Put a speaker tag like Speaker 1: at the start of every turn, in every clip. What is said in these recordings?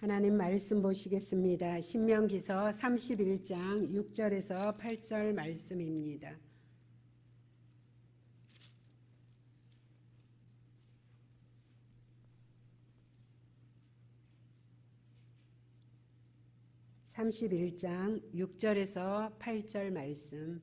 Speaker 1: 하나님 말씀 보시겠습니다. 신명기서 31장 6절에서 8절 말씀입니다. (31장) 6절에서 8절 말씀.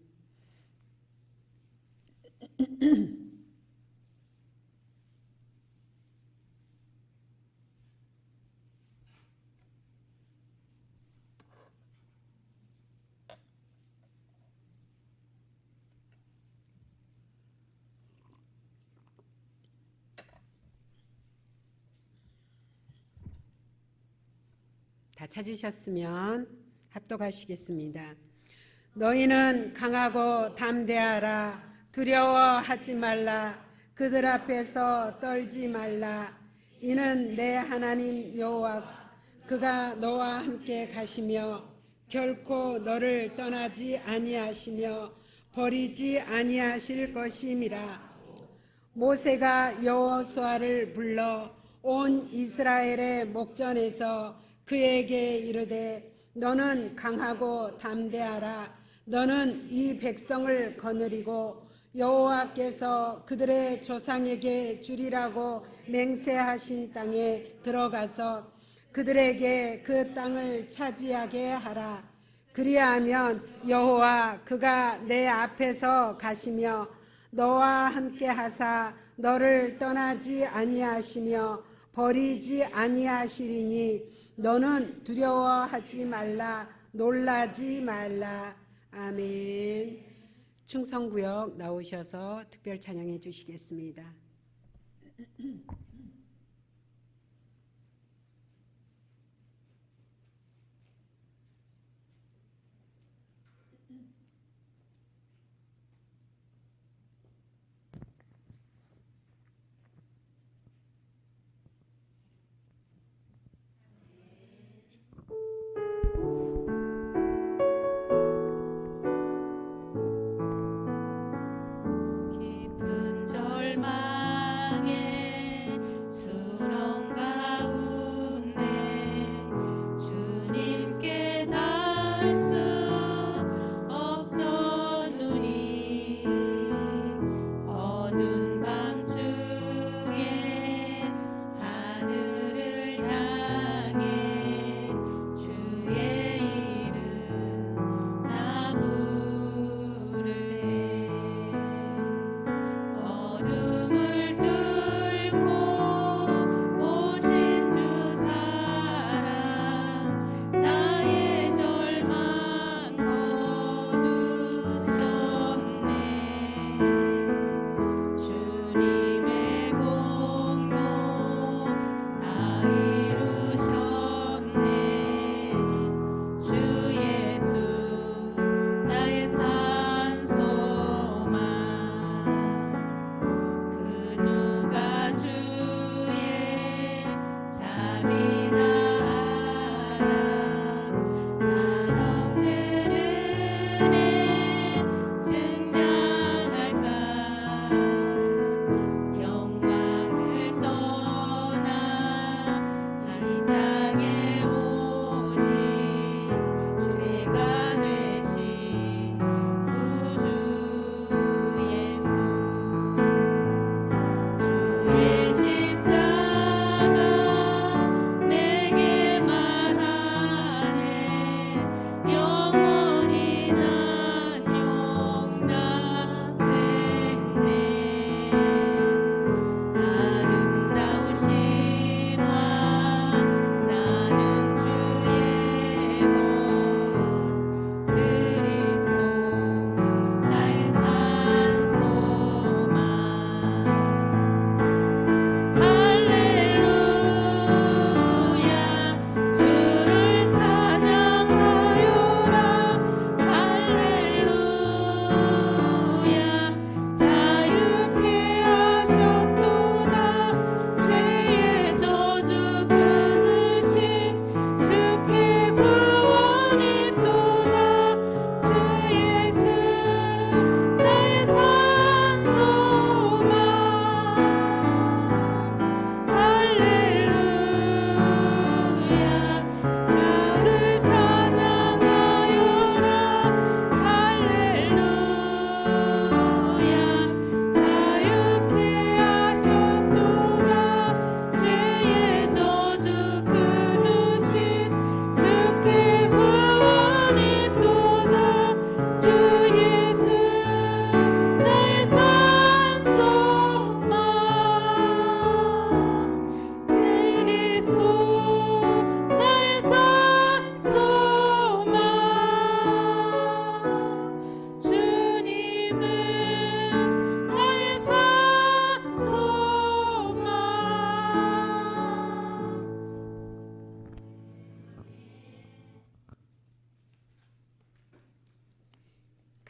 Speaker 1: 다 찾으셨으면 합독하시겠습니다. 너희는 강하고 담대하라. 두려워하지 말라. 그들 앞에서 떨지 말라. 이는 내 하나님 여호와 그가 너와 함께 가시며 결코 너를 떠나지 아니하시며 버리지 아니하실 것임이라. 모세가 여호수아를 불러 온 이스라엘의 목전에서 그에게 이르되 너는 강하고 담대하라. 너는 이 백성을 거느리고 여호와께서 그들의 조상에게 주리라고 맹세하신 땅에 들어가서 그들에게 그 땅을 차지하게 하라. 그리하면 여호와 그가 내 앞에서 가시며 너와 함께 하사 너를 떠나지 아니하시며 버리지 아니하시리니 너는 두려워하지 말라. 놀라지 말라. 아멘. 충성구역 나오셔서 특별 찬양해 주시겠습니다.
Speaker 2: 십자가 내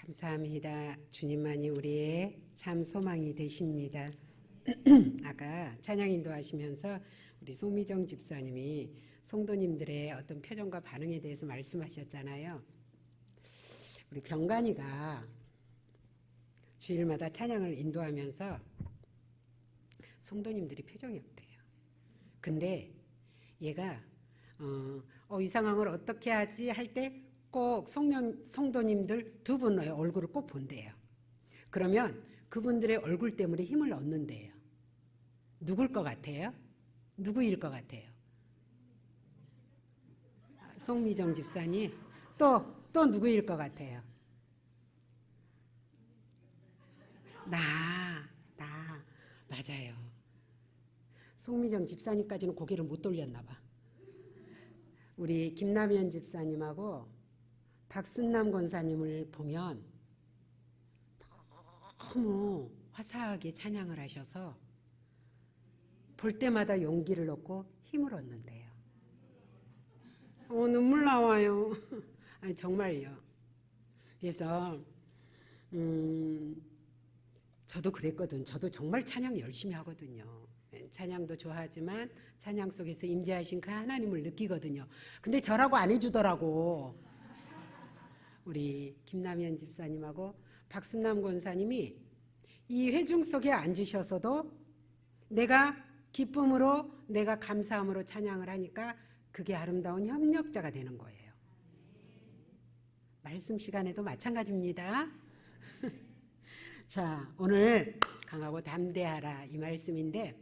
Speaker 1: 감사합니다. 주님만이 우리의 참 소망이 되십니다. 아까 찬양 인도하시면서 우리 송미정 집사님이 성도님들의 어떤 표정과 반응에 대해서 말씀하셨잖아요. 우리 경간이가 주일마다 찬양을 인도하면서 성도님들이 표정이 없대요. 근데 얘가 이 상황을 어떻게 하지 할 때 꼭 성도님들 두 분의 얼굴을 꼭 본대요. 그러면 그분들의 얼굴 때문에 힘을 얻는데요. 누굴 것 같아요? 누구일 것 같아요? 송미정 집사님. 또 누구일 것 같아요? 나 맞아요. 송미정 집사님까지는 고개를 못 돌렸나 봐. 우리 김남현 집사님하고 박순남 권사님을 보면 너무 화사하게 찬양을 하셔서 볼 때마다 용기를 얻고 힘을 얻는데요. 눈물 나와요. 아니 정말요. 그래서 저도 그랬거든. 저도 정말 찬양 열심히 하거든요. 찬양도 좋아하지만 찬양 속에서 임재하신 그 하나님을 느끼거든요. 근데 저라고 안 해주더라고. 우리 김남현 집사님하고 박순남 권사님이 이 회중 속에 앉으셔서도 내가 기쁨으로 내가 감사함으로 찬양을 하니까 그게 아름다운 협력자가 되는 거예요. 말씀 시간에도 마찬가지입니다. 자, 오늘 강하고 담대하라 이 말씀인데,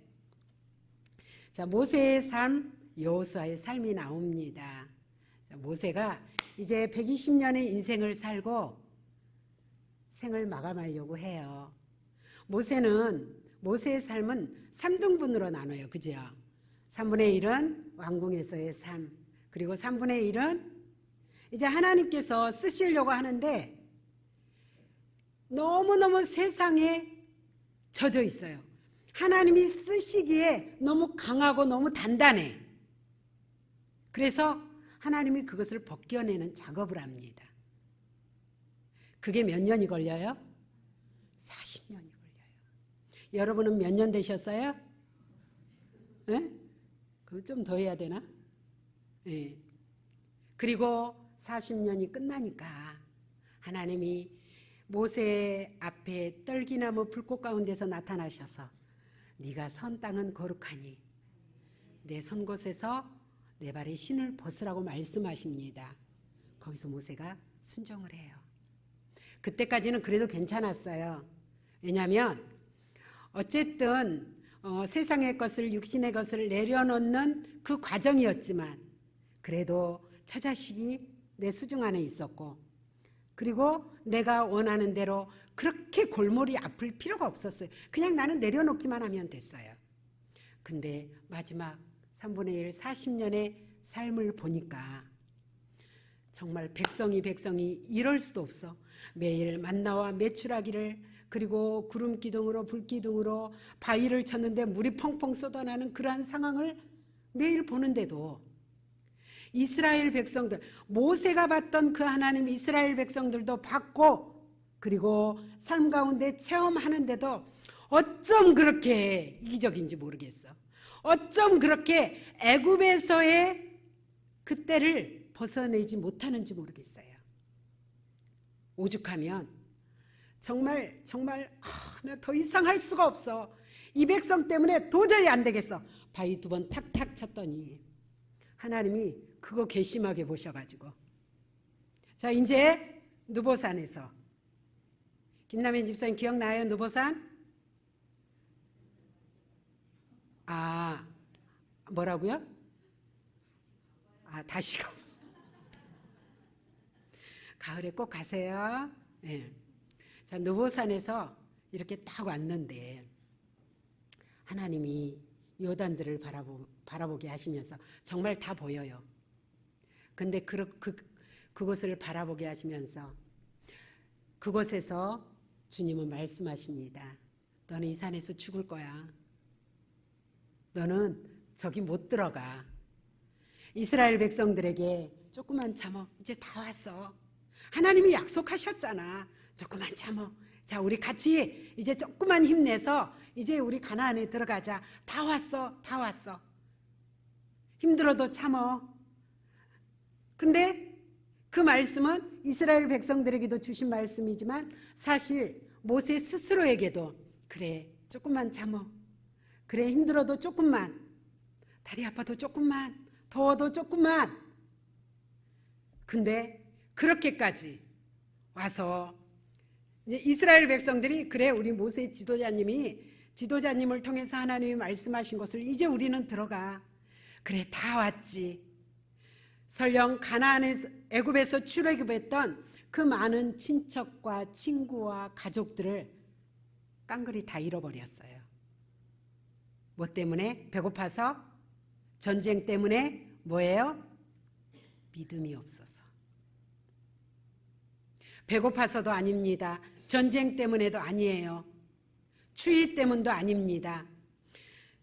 Speaker 1: 자, 모세의 삶, 여호수아의 삶이 나옵니다. 자, 모세가 이제 120년의 인생을 살고 생을 마감하려고 해요. 모세의 삶은 3등분으로 나눠요. 그죠? 3분의 1은 왕궁에서의 삶, 그리고 3분의 1은 이제 하나님께서 쓰시려고 하는데 너무너무 세상에 젖어 있어요. 하나님이 쓰시기에 너무 강하고 너무 단단해. 그래서 하나님이 그것을 벗겨내는 작업을 합니다. 그게 몇 년이 걸려요? 40년이 걸려요. 여러분은 몇 년 되셨어요? 네? 그럼 좀 더 해야 되나? 네. 그리고 40년이 끝나니까 하나님이 모세 앞에 떨기나무 불꽃 가운데서 나타나셔서 네가 선 땅은 거룩하니 내 선 곳에서 내 발에 신을 벗으라고 말씀하십니다. 거기서 모세가 순종을 해요. 그때까지는 그래도 괜찮았어요. 왜냐하면 어쨌든 세상의 것을 육신의 것을 내려놓는 그 과정이었지만 그래도 처자식이 내 수중 안에 있었고 그리고 내가 원하는 대로 그렇게 골머리 아플 필요가 없었어요. 그냥 나는 내려놓기만 하면 됐어요. 근데 마지막 3분의 1, 40년의 삶을 보니까 정말 백성이 이럴 수도 없어. 매일 만나와 메추라기를 그리고 구름 기둥으로 불 기둥으로 바위를 쳤는데 물이 펑펑 쏟아나는 그러한 상황을 매일 보는데도 이스라엘 백성들, 모세가 봤던 그 하나님 이스라엘 백성들도 봤고 그리고 삶 가운데 체험하는데도 어쩜 그렇게 이기적인지 모르겠어. 어쩜 그렇게 애굽에서의 그때를 벗어내지 못하는지 모르겠어요. 오죽하면 정말 나 더 이상 할 수가 없어. 이 백성 때문에 도저히 안 되겠어. 바위 2번 탁탁 쳤더니 하나님이 그거 괘씸하게 보셔가지고 자 이제 느보산에서 김남현 집사님 기억나요? 느보산? 뭐라고요? 다시 가을에 꼭 가세요. 네. 자, 느보산에서 이렇게 딱 왔는데 하나님이 요단들을 바라보게 하시면서 정말 다 보여요. 근데 그곳을 바라보게 하시면서 그곳에서 주님은 말씀하십니다. 너는 이 산에서 죽을 거야. 너는 저기 못 들어가. 이스라엘 백성들에게 조금만 참어. 이제 다 왔어. 하나님이 약속하셨잖아. 조금만 참어. 자, 우리 같이 이제 조금만 힘내서 이제 우리 가나안에 들어가자. 다 왔어, 다 왔어. 힘들어도 참어. 근데 그 말씀은 이스라엘 백성들에게도 주신 말씀이지만 사실 모세 스스로에게도 그래, 조금만 참어. 그래, 힘들어도 조금만. 다리 아파도 조금만. 더워도 조금만. 근데 그렇게까지 와서 이제 이스라엘 백성들이 그래, 우리 모세 지도자님을 통해서 하나님이 말씀하신 것을 이제 우리는 들어가. 그래, 다 왔지. 설령 가나안에서 애굽에서 출애굽했던 그 많은 친척과 친구와 가족들을 깡그리 다 잃어버렸어요. 뭐 때문에? 배고파서? 전쟁 때문에? 뭐예요? 믿음이 없어서. 배고파서도 아닙니다. 전쟁 때문에도 아니에요. 추위 때문도 아닙니다.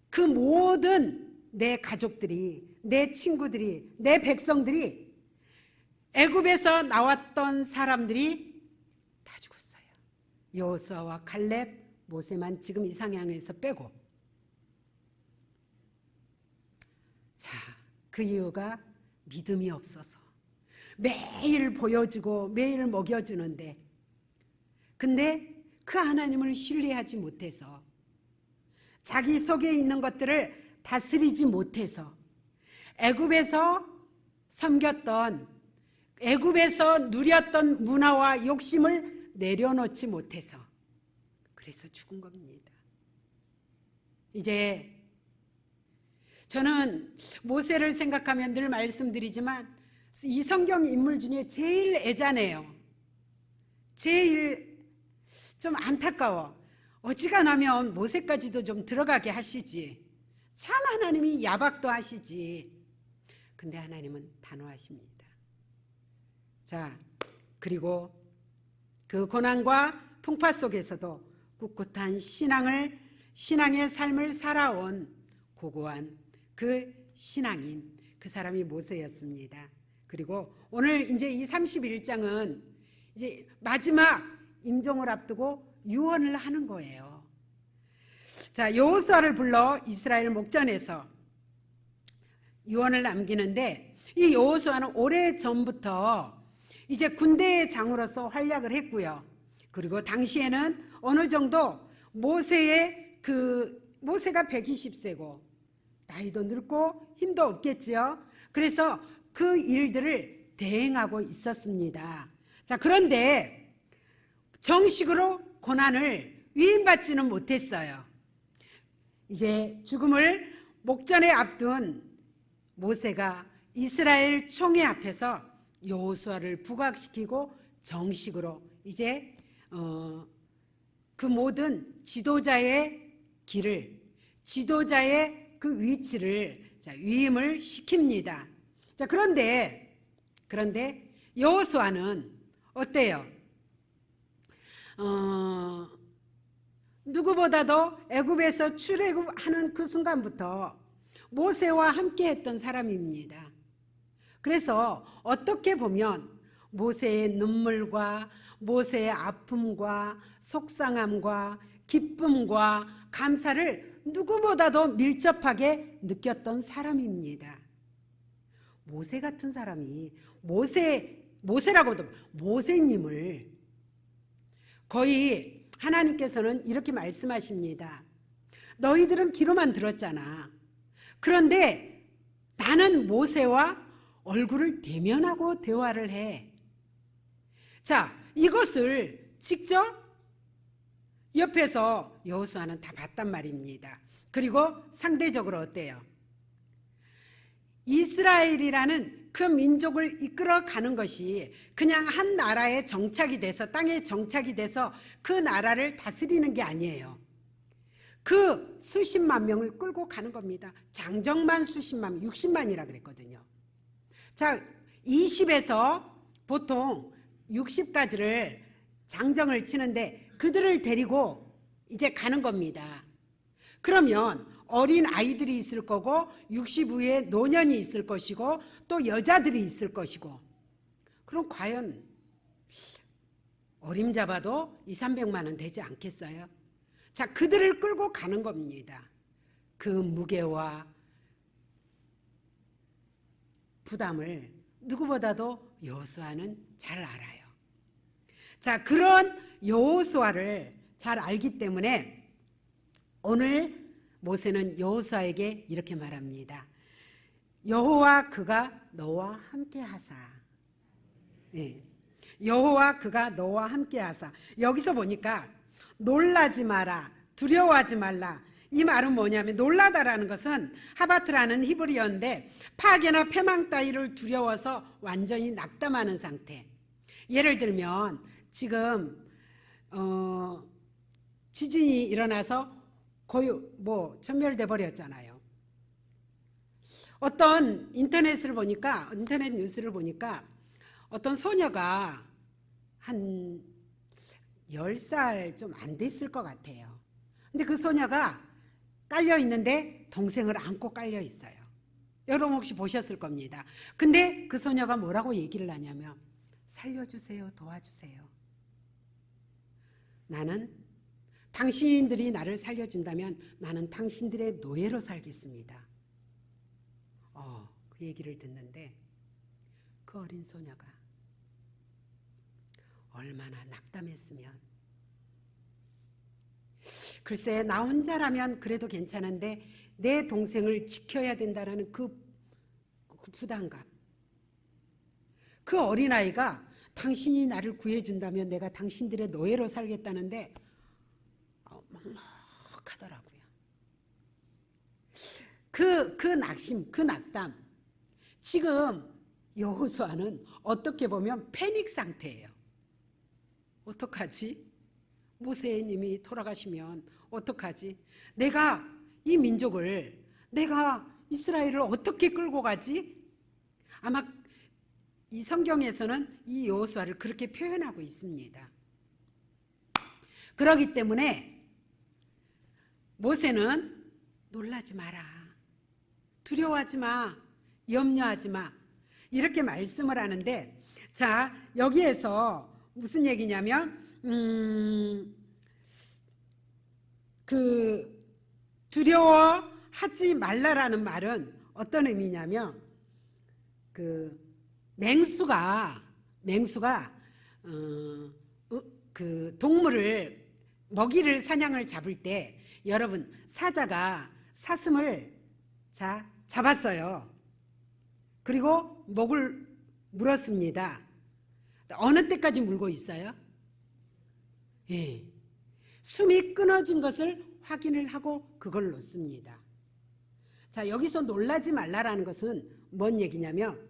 Speaker 1: 그 모든 내 가족들이, 내 친구들이, 내 백성들이, 애굽에서 나왔던 사람들이 다 죽었어요. 여호수아와 갈렙, 모세만 지금 이 상황에서 빼고. 자, 그 이유가 믿음이 없어서. 매일 보여주고 매일 먹여주는데, 근데 그 하나님을 신뢰하지 못해서, 자기 속에 있는 것들을 다스리지 못해서, 애굽에서 섬겼던, 애굽에서 누렸던 문화와 욕심을 내려놓지 못해서 그래서 죽은 겁니다. 이제 저는 모세를 생각하면 늘 말씀드리지만 이 성경 인물 중에 제일 애잔해요. 제일 좀 안타까워. 어지간하면 모세까지도 좀 들어가게 하시지. 참 하나님이 야박도 하시지. 근데 하나님은 단호하십니다. 자, 그리고 그 고난과 풍파 속에서도 꿋꿋한 신앙의 삶을 살아온 고고한 그 신앙인, 그 사람이 모세였습니다. 그리고 오늘 이제 이 31장은 이제 마지막 임종을 앞두고 유언을 하는 거예요. 자, 여호수아를 불러 이스라엘 목전에서 유언을 남기는데, 이 여호수아는 오래전부터 이제 군대의 장으로서 활약을 했고요. 그리고 당시에는 어느 정도 모세가 120세고 나이도 늙고 힘도 없겠지요. 그래서 그 일들을 대행하고 있었습니다. 자, 그런데 정식으로 고난을 위임받지는 못했어요. 이제 죽음을 목전에 앞둔 모세가 이스라엘 총회 앞에서 여호수아를 부각시키고 정식으로 이제 그 모든 지도자의 길을, 지도자의 그 위치를 위임을 시킵니다. 자, 그런데 여호수아는 어때요? 누구보다도 애굽에서 출애굽하는 그 순간부터 모세와 함께했던 사람입니다. 그래서 어떻게 보면 모세의 눈물과 모세의 아픔과 속상함과 기쁨과 감사를 누구보다도 밀접하게 느꼈던 사람입니다. 모세 같은 사람이 모세라고도 모세님을 거의 하나님께서는 이렇게 말씀하십니다. 너희들은 귀로만 들었잖아. 그런데 나는 모세와 얼굴을 대면하고 대화를 해. 자, 이것을 직접 옆에서 여호수아는 다 봤단 말입니다. 그리고 상대적으로 어때요? 이스라엘이라는 그 민족을 이끌어가는 것이 그냥 한 나라에 정착이 돼서, 땅에 정착이 돼서 그 나라를 다스리는 게 아니에요. 그 수십만 명을 끌고 가는 겁니다. 장정만 수십만, 60만이라 그랬거든요. 자, 20에서 보통 60까지를 장정을 치는데 그들을 데리고 이제 가는 겁니다. 그러면 어린 아이들이 있을 거고 60 후에 노년이 있을 것이고 또 여자들이 있을 것이고, 그럼 과연 어림잡아도 200~300만 원 되지 않겠어요? 자, 그들을 끌고 가는 겁니다. 그 무게와 부담을 누구보다도 여호수아는 잘 알아요. 자, 그런 여호수아를 잘 알기 때문에 오늘 모세는 여호수아에게 이렇게 말합니다. 여호와 그가 너와 함께 하사. 네. 여호와 그가 너와 함께 하사. 여기서 보니까 놀라지 마라, 두려워하지 말라. 이 말은 뭐냐면 놀라다라는 것은 하바트라는 히브리어인데 파괴나 패망 따위를 두려워서 완전히 낙담하는 상태. 예를 들면 지금 지진이 일어나서 거의 전멸돼 버렸잖아요. 어떤 인터넷 뉴스를 보니까 어떤 소녀가 한 10살 좀 안 됐을 것 같아요. 근데 그 소녀가 깔려 있는데 동생을 안고 깔려 있어요. 여러분 혹시 보셨을 겁니다. 근데 그 소녀가 뭐라고 얘기를 하냐면 살려주세요, 도와주세요. 나는 당신들이 나를 살려준다면 나는 당신들의 노예로 살겠습니다. 그 얘기를 듣는데 그 어린 소녀가 얼마나 낙담했으면. 글쎄, 나 혼자라면 그래도 괜찮은데 내 동생을 지켜야 된다는 그 부담감. 그 어린아이가 당신이 나를 구해준다면 내가 당신들의 노예로 살겠다는데 막막하더라고요. 그 낙심, 그 낙담. 지금 여호수아는 어떻게 보면 패닉 상태예요. 어떡하지? 모세님이 돌아가시면 어떡하지? 내가 이 민족을, 내가 이스라엘을 어떻게 끌고 가지? 아마 이 성경에서는 이 여호수아를 그렇게 표현하고 있습니다. 그렇기 때문에 모세는 놀라지 마라, 두려워하지 마, 염려하지 마, 이렇게 말씀을 하는데, 자, 여기에서 무슨 얘기냐면 그 두려워하지 말라라는 말은 어떤 의미냐면 그 맹수가 그 동물을 먹이를 사냥을 잡을 때 여러분 사자가 사슴을 잡았어요. 그리고 목을 물었습니다. 어느 때까지 물고 있어요? 예. 숨이 끊어진 것을 확인을 하고 그걸 놓습니다. 자, 여기서 놀라지 말라라는 것은 뭔 얘기냐면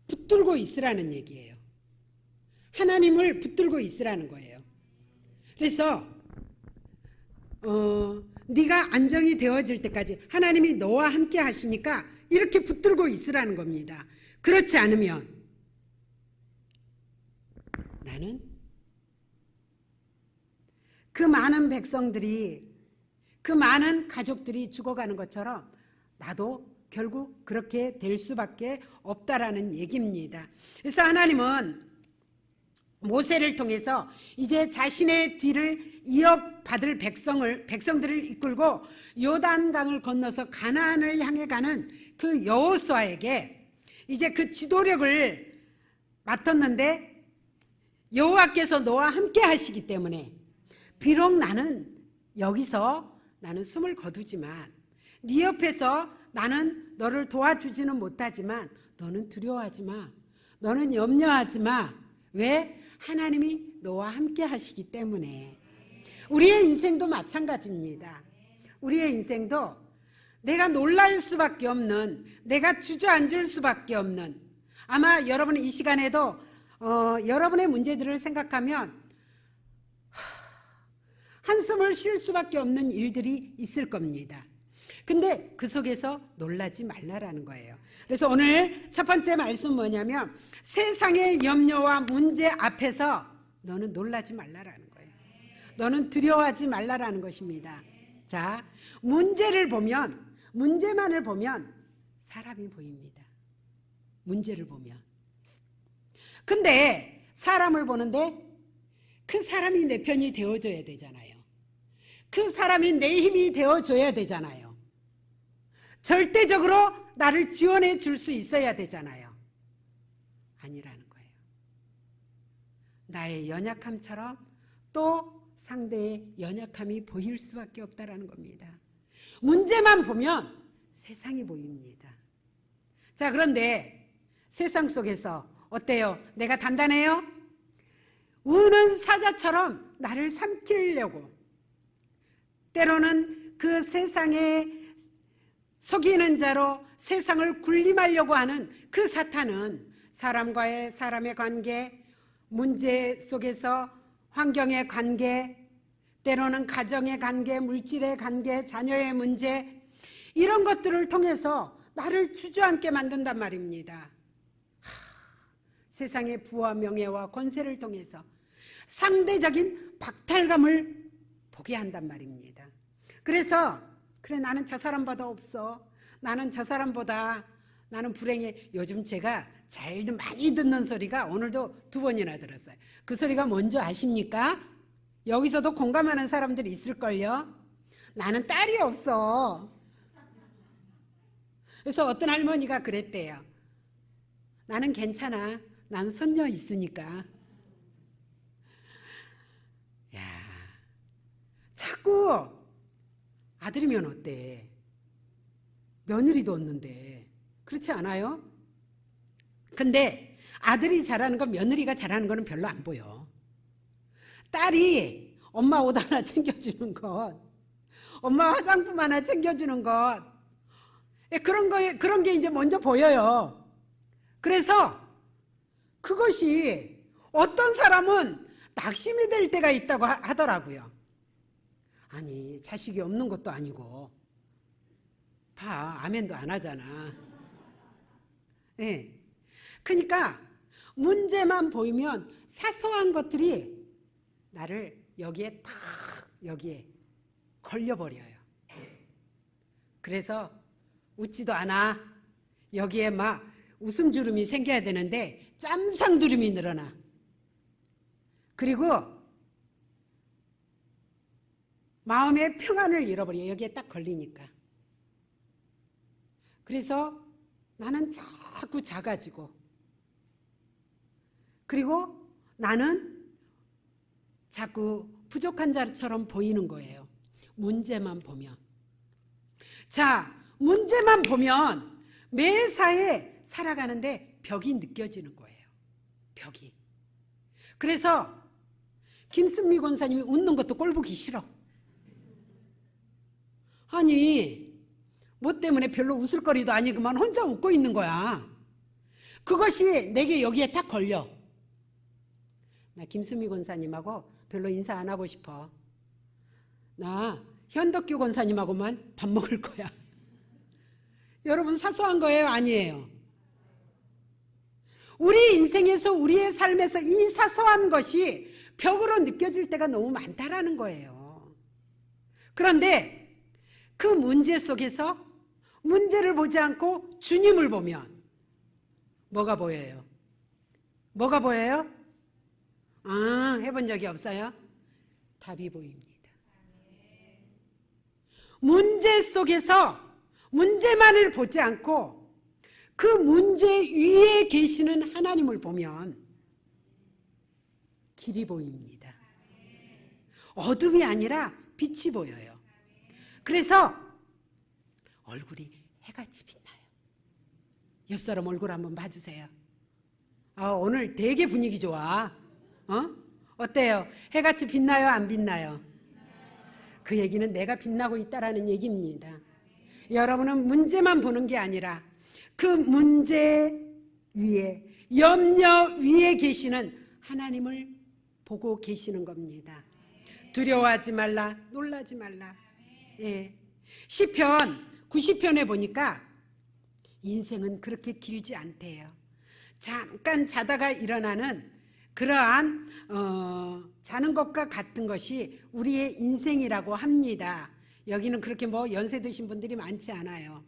Speaker 1: 붙들고 있으라는 얘기예요. 하나님을 붙들고 있으라는 거예요. 그래서 네가 안정이 되어질 때까지 하나님이 너와 함께 하시니까 이렇게 붙들고 있으라는 겁니다. 그렇지 않으면 나는 그 많은 백성들이, 그 많은 가족들이 죽어가는 것처럼 나도 결국 그렇게 될 수밖에 없다라는 얘기입니다. 그래서 하나님은 모세를 통해서 이제 자신의 뒤를 이어받을 백성들을 이끌고 요단강을 건너서 가나안을 향해 가는 그 여호수아에게 이제 그 지도력을 맡았는데, 여호와께서 너와 함께 하시기 때문에 비록 나는 여기서 나는 숨을 거두지만, 네 옆에서 나는 너를 도와주지는 못하지만 너는 두려워하지 마, 너는 염려하지 마. 왜? 하나님이 너와 함께 하시기 때문에. 우리의 인생도 마찬가지입니다. 우리의 인생도 내가 놀랄 수밖에 없는, 내가 주저앉을 수밖에 없는, 아마 여러분은 이 시간에도 여러분의 문제들을 생각하면 한숨을 쉴 수밖에 없는 일들이 있을 겁니다. 근데 그 속에서 놀라지 말라라는 거예요. 그래서 오늘 첫 번째 말씀 뭐냐면 세상의 염려와 문제 앞에서 너는 놀라지 말라라는 거예요. 너는 두려워하지 말라라는 것입니다. 자, 문제만을 보면 사람이 보입니다. 문제를 보면. 근데 사람을 보는데 그 사람이 내 편이 되어줘야 되잖아요. 그 사람이 내 힘이 되어줘야 되잖아요. 절대적으로 나를 지원해 줄 수 있어야 되잖아요. 아니라는 거예요. 나의 연약함처럼 또 상대의 연약함이 보일 수밖에 없다라는 겁니다. 문제만 보면 세상이 보입니다. 자, 그런데 세상 속에서 어때요? 내가 단단해요? 우는 사자처럼 나를 삼키려고, 때로는 그 세상에 속이는 자로 세상을 군림하려고 하는 그 사탄은 사람과의 사람의 관계, 문제 속에서 환경의 관계, 때로는 가정의 관계, 물질의 관계, 자녀의 문제, 이런 것들을 통해서 나를 주저앉게 만든단 말입니다. 세상의 부와 명예와 권세를 통해서 상대적인 박탈감을 보게 한단 말입니다. 그래서 그래, 나는 저 사람보다 없어, 나는 저 사람보다, 나는 불행해. 요즘 제가 잘 많이 듣는 소리가 오늘도 2번이나 들었어요. 그 소리가 뭔지 아십니까? 여기서도 공감하는 사람들이 있을걸요. 나는 딸이 없어. 그래서 어떤 할머니가 그랬대요. 나는 괜찮아, 나는 손녀 있으니까. 야, 자꾸 아들이면 어때? 며느리도 없는데. 그렇지 않아요? 근데 아들이 잘하는 건, 며느리가 잘하는 거는 별로 안 보여. 딸이 엄마 옷 하나 챙겨주는 것, 엄마 화장품 하나 챙겨주는 것, 그런 게 이제 먼저 보여요. 그래서 그것이 어떤 사람은 낙심이 될 때가 있다고 하더라고요. 아니, 자식이 없는 것도 아니고, 봐, 아멘도 안 하잖아. 네. 그러니까 문제만 보이면 사소한 것들이 나를 여기에 탁, 여기에 걸려버려요. 그래서 웃지도 않아. 여기에 막 웃음주름이 생겨야 되는데 짬상주름이 늘어나. 그리고 마음의 평안을 잃어버려요. 여기에 딱 걸리니까. 그래서 나는 자꾸 작아지고, 그리고 나는 자꾸 부족한 자처럼 보이는 거예요. 문제만 보면. 자, 문제만 보면 매사에 살아가는데 벽이 느껴지는 거예요. 벽이. 그래서 김순미 권사님이 웃는 것도 꼴 보기 싫어. 아니, 뭐 때문에 별로 웃을 거리도 아니구만 혼자 웃고 있는 거야. 그것이 내게 여기에 딱 걸려. 나 김수미 권사님하고 별로 인사 안 하고 싶어. 나 현덕규 권사님하고만 밥 먹을 거야. 여러분, 사소한 거예요, 아니에요? 우리 인생에서, 우리의 삶에서 이 사소한 것이 벽으로 느껴질 때가 너무 많다라는 거예요. 그런데 그 문제 속에서 문제를 보지 않고 주님을 보면 뭐가 보여요? 뭐가 보여요? 아, 해본 적이 없어요? 답이 보입니다. 문제 속에서 문제만을 보지 않고 그 문제 위에 계시는 하나님을 보면 길이 보입니다. 어둠이 아니라 빛이 보여요. 그래서 얼굴이 해같이 빛나요. 옆 사람 얼굴 한번 봐주세요. 아, 오늘 되게 분위기 좋아. 어때요? 해같이 빛나요? 안 빛나요? 그 얘기는 내가 빛나고 있다라는 얘기입니다. 여러분은 문제만 보는 게 아니라 그 문제 위에, 염려 위에 계시는 하나님을 보고 계시는 겁니다. 두려워하지 말라, 놀라지 말라. 예. 시편 90편에 보니까 인생은 그렇게 길지 않대요. 잠깐 자다가 일어나는 그러한 자는 것과 같은 것이 우리의 인생이라고 합니다. 여기는 그렇게 뭐 연세 드신 분들이 많지 않아요.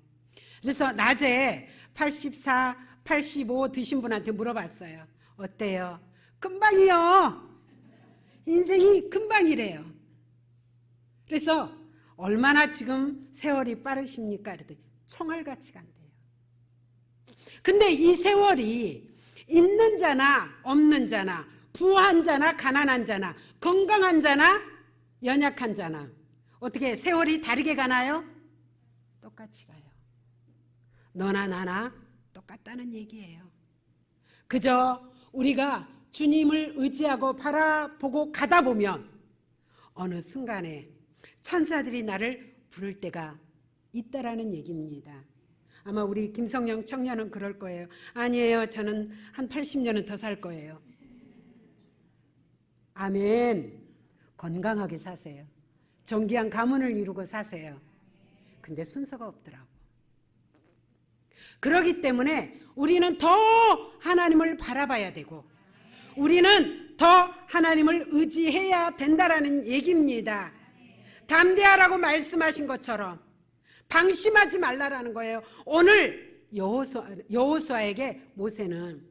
Speaker 1: 그래서 낮에 84, 85 드신 분한테 물어봤어요. 어때요? 금방이요. 인생이 금방이래요. 그래서 얼마나 지금 세월이 빠르십니까? 그랬더니 총알같이 간대요. 근데 이 세월이 있는 자나 없는 자나 부한 자나 가난한 자나 건강한 자나 연약한 자나 어떻게 세월이 다르게 가나요? 똑같이 가요. 너나 나나 똑같다는 얘기예요. 그저 우리가 주님을 의지하고 바라보고 가다 보면 어느 순간에 천사들이 나를 부를 때가 있다라는 얘기입니다. 아마 우리 김성영 청년은 그럴 거예요. 아니에요. 저는 한 80년은 더 살 거예요. 아멘. 건강하게 사세요. 존귀한 가문을 이루고 사세요. 근데 순서가 없더라고. 그렇기 때문에 우리는 더 하나님을 바라봐야 되고 우리는 더 하나님을 의지해야 된다라는 얘기입니다. 담대하라고 말씀하신 것처럼 방심하지 말라라는 거예요. 오늘 여호수아에게 모세는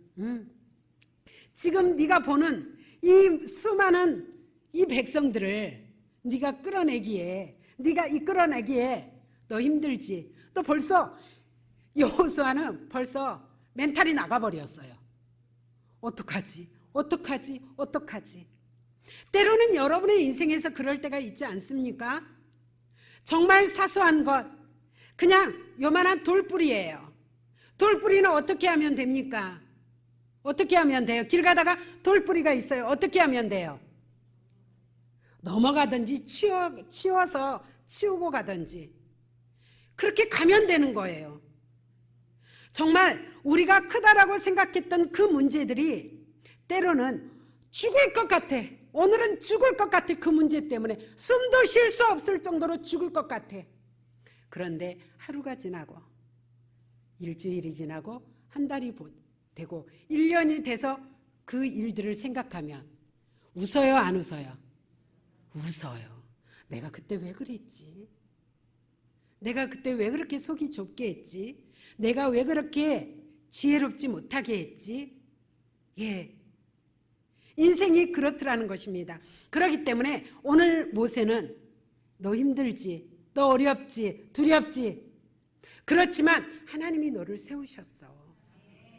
Speaker 1: 지금 네가 보는 이 수많은 이 백성들을 네가 끌어내기에 네가 이끌어내기에 너 힘들지. 또 벌써 여호수아는 벌써 멘탈이 나가버렸어요. 어떡하지? 때로는 여러분의 인생에서 그럴 때가 있지 않습니까? 정말 사소한 것, 그냥 요만한 돌뿌리예요. 돌뿌리는 어떻게 하면 됩니까? 어떻게 하면 돼요? 길 가다가 돌뿌리가 있어요. 어떻게 하면 돼요? 넘어가든지 치워서 치우고 가든지 그렇게 가면 되는 거예요. 정말 우리가 크다라고 생각했던 그 문제들이 때로는 죽을 것 같아. 오늘은 죽을 것 같아. 그 문제 때문에 숨도 쉴 수 없을 정도로 죽을 것 같아. 그런데 하루가 지나고 일주일이 지나고 한 달이 되고 1년이 돼서 그 일들을 생각하면 웃어요, 안 웃어요? 웃어요. 내가 그때 왜 그랬지? 내가 그때 왜 그렇게 속이 좁게 했지? 내가 왜 그렇게 지혜롭지 못하게 했지? 예. 인생이 그렇더라는 것입니다. 그렇기 때문에 오늘 모세는 너 힘들지, 너 어렵지, 두렵지. 그렇지만 하나님이 너를 세우셨어.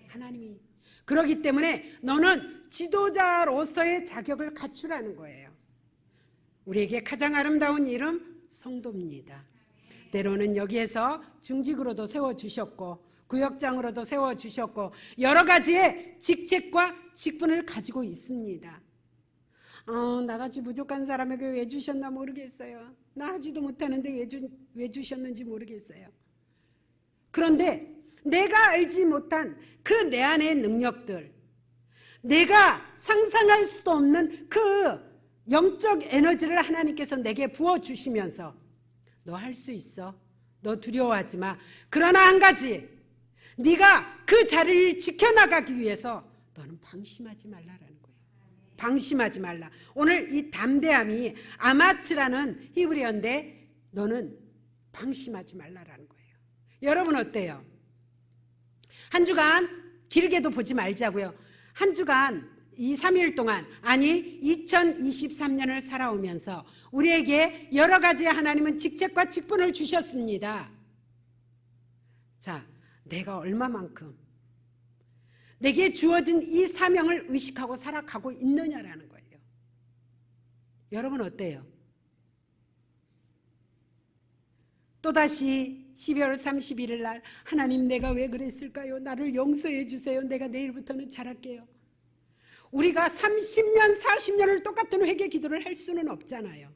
Speaker 1: 하나님이. 그렇기 때문에 너는 지도자로서의 자격을 갖추라는 거예요. 우리에게 가장 아름다운 이름 성도입니다. 때로는 여기에서 중직으로도 세워주셨고 구역장으로도 세워주셨고 여러 가지의 직책과 직분을 가지고 있습니다. 나같이 부족한 사람에게 왜 주셨나 모르겠어요. 나 하지도 못하는데 왜 주셨는지 모르겠어요. 그런데 내가 알지 못한 그 내 안의 능력들, 내가 상상할 수도 없는 그 영적 에너지를 하나님께서 내게 부어주시면서 너 할 수 있어. 너 두려워하지 마. 그러나 한 가지, 네가 그 자리를 지켜나가기 위해서 너는 방심하지 말라라는 거예요. 방심하지 말라. 오늘 이 담대함이 아마츠라는 히브리어인데 너는 방심하지 말라라는 거예요. 여러분 어때요? 한 주간 길게도 보지 말자고요. 한 주간 2, 3일 동안 아니 2023년을 살아오면서 우리에게 여러 가지 하나님은 직책과 직분을 주셨습니다. 자, 내가 얼마만큼 내게 주어진 이 사명을 의식하고 살아가고 있느냐라는 거예요. 여러분 어때요? 또다시 12월 31일 날 하나님 내가 왜 그랬을까요? 나를 용서해 주세요. 내가 내일부터는 잘할게요. 우리가 30년, 40년을 똑같은 회개 기도를 할 수는 없잖아요.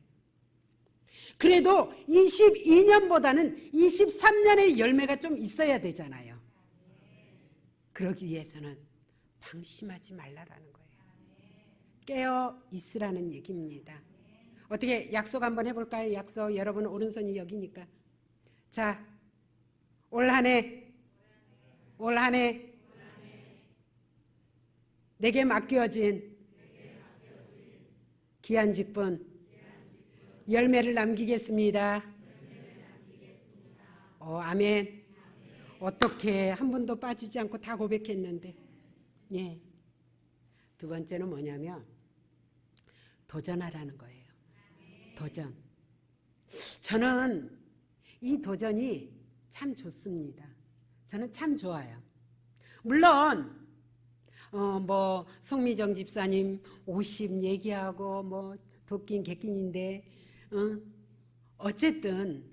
Speaker 1: 그래도 22년보다는 23년의 열매가 좀 있어야 되잖아요. 그러기 위해서는 방심하지 말라라는 거예요. 깨어 있으라는 얘기입니다. 어떻게 약속 한번 해볼까요? 약속. 여러분 오른손이 여기니까. 자, 올 한 해 내게 맡겨진 귀한 직분 열매를 남기겠습니다. 아멘. 어떻게 한 번도 빠지지 않고 다 고백했는데, 예, 두 번째는 뭐냐면 도전하라는 거예요. 도전. 저는 이 도전이 참 좋습니다. 저는 참 좋아요. 물론 뭐 송미정 집사님 50 얘기하고 뭐 도끼인 객긴인데 어쨌든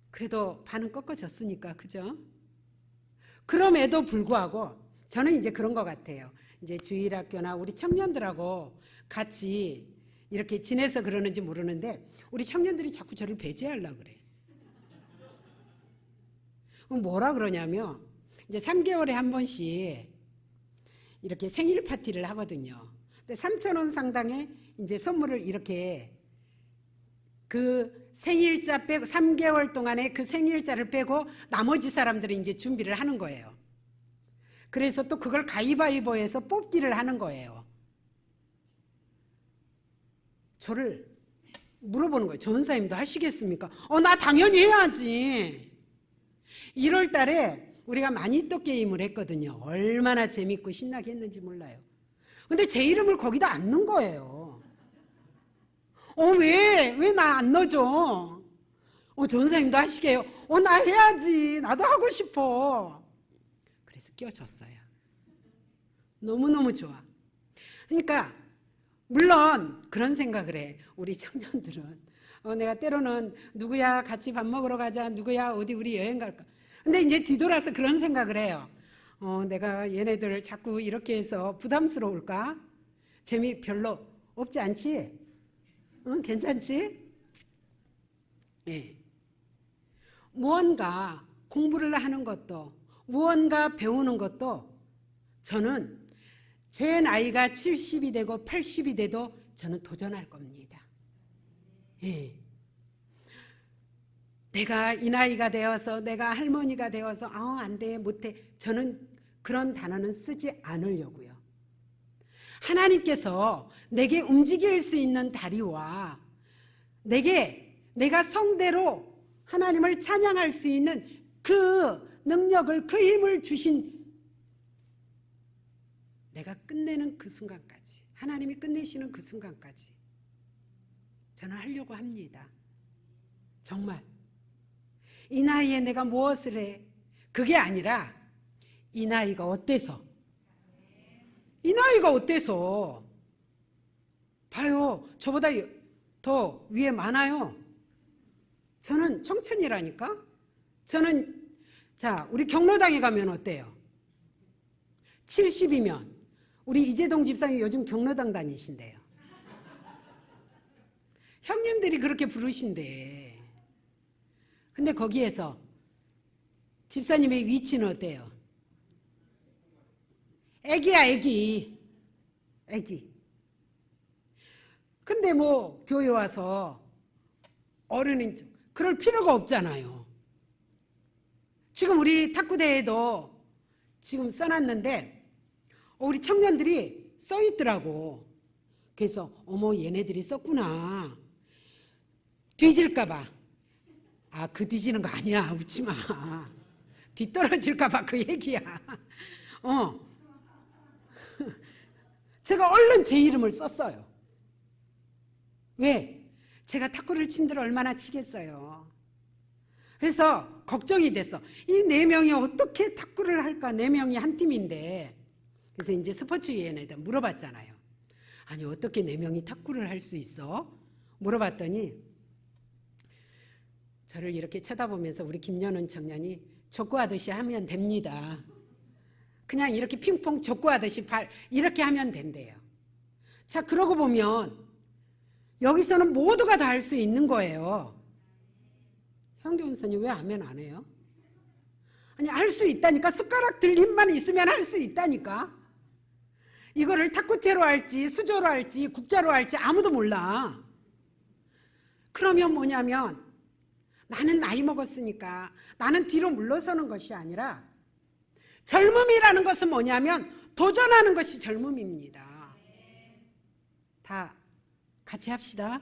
Speaker 1: 그래도 반은 꺾어졌으니까, 그죠? 그럼에도 불구하고 저는 이제 그런 것 같아요. 이제 주일학교나 우리 청년들하고 같이 이렇게 지내서 그러는지 모르는데 우리 청년들이 자꾸 저를 배제하려고 그래. 뭐라 그러냐면 이제 3개월에 한 번씩 이렇게 생일 파티를 하거든요. 근데 3,000원 상당의 이제 선물을 이렇게 그 생일자 빼고 3개월 동안에 그 생일자를 빼고 나머지 사람들이 이제 준비를 하는 거예요. 그래서 또 그걸 가위바위보해서 뽑기를 하는 거예요. 저를 물어보는 거예요. 전사님도 하시겠습니까? 나 당연히 해야지. 1월 달에 우리가 마니또 게임을 했거든요. 얼마나 재밌고 신나게 했는지 몰라요. 근데 제 이름을 거기다 안 넣은 거예요. 왜 나 안 넣어줘? 전사님도 하시게요. 나 해야지. 나도 하고 싶어. 그래서 껴줬어요. 너무너무 좋아. 그러니까 물론 그런 생각을 해. 우리 청년들은 내가 때로는 누구야 같이 밥 먹으러 가자. 누구야 어디 우리 여행 갈까. 근데 이제 뒤돌아서 그런 생각을 해요. 내가 얘네들 자꾸 이렇게 해서 부담스러울까? 재미 별로 없지 않지? 응, 괜찮지? 예. 무언가 공부를 하는 것도 무언가 배우는 것도 저는 제 나이가 70이 되고 80이 돼도 저는 도전할 겁니다. 예. 내가 이 나이가 되어서 내가 할머니가 되어서 안 돼 못해 저는 그런 단어는 쓰지 않으려고요. 하나님께서 내게 움직일 수 있는 다리와 내가 성대로 하나님을 찬양할 수 있는 그 능력을 그 힘을 주신 내가 끝내는 그 순간까지 하나님이 끝내시는 그 순간까지 저는 하려고 합니다. 정말 이 나이에 내가 무엇을 해? 그게 아니라 이 나이가 어때서? 이 나이가 어때서? 봐요. 저보다 더 위에 많아요. 저는 청춘이라니까? 자, 우리 경로당에 가면 어때요? 70이면 우리 이재동 집사님이 요즘 경로당 다니신대요. 형님들이 그렇게 부르신대. 근데 거기에서 집사님의 위치는 어때요? 애기야, 애기. 근데 뭐 교회 와서 어른인 척 그럴 필요가 없잖아요. 지금 우리 탁구대회도 지금 써놨는데 우리 청년들이 써있더라고. 그래서 어머 얘네들이 썼구나. 뒤질까봐. 그 뒤지는 거 아니야. 웃지 마. 뒤떨어질까봐 그 얘기야. 제가 얼른 제 이름을 썼어요. 왜? 제가 탁구를 친들 얼마나 치겠어요. 그래서 걱정이 됐어. 이 4명이 어떻게 탁구를 할까? 4명이 한 팀인데. 그래서 이제 스포츠위원회에다 물어봤잖아요. 아니 어떻게 4명이 탁구를 할 수 있어? 물어봤더니 저를 이렇게 쳐다보면서 우리 김연은 청년이 족구하듯이 하면 됩니다. 그냥 이렇게 핑퐁 족구하듯이 이렇게 하면 된대요. 자, 그러고 보면 여기서는 모두가 다 할 수 있는 거예요. 현교훈선이 왜 하면 안 해요? 아니 할 수 있다니까. 숟가락 들 힘만 있으면 할 수 있다니까. 이거를 탁구채로 할지 수저로 할지 국자로 할지 아무도 몰라. 그러면 뭐냐면 나는 나이 먹었으니까 나는 뒤로 물러서는 것이 아니라 젊음이라는 것은 뭐냐면 도전하는 것이 젊음입니다. 다 같이 합시다.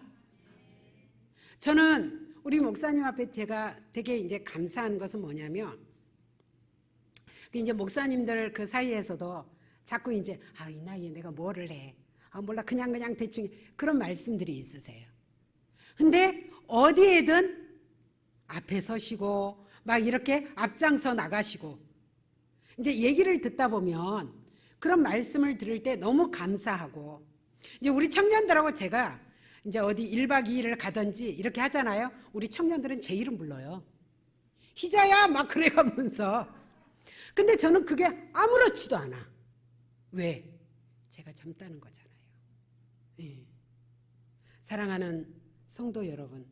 Speaker 1: 저는 우리 목사님 앞에 제가 되게 이제 감사한 것은 뭐냐면 이제 목사님들 그 사이에서도 자꾸 이제 이 나이에 내가 뭐를 해. 몰라 그냥 대충 그런 말씀들이 있으세요. 근데 어디에든 앞에 서시고 막 이렇게 앞장서 나가시고 이제 얘기를 듣다 보면 그런 말씀을 들을 때 너무 감사하고 이제 우리 청년들하고 제가 이제 어디 1박 2일을 가든지 이렇게 하잖아요. 우리 청년들은 제 이름 불러요. 희자야 막 그래가면서. 근데 저는 그게 아무렇지도 않아. 왜? 제가 젊다는 거잖아요. 예. 사랑하는 성도 여러분,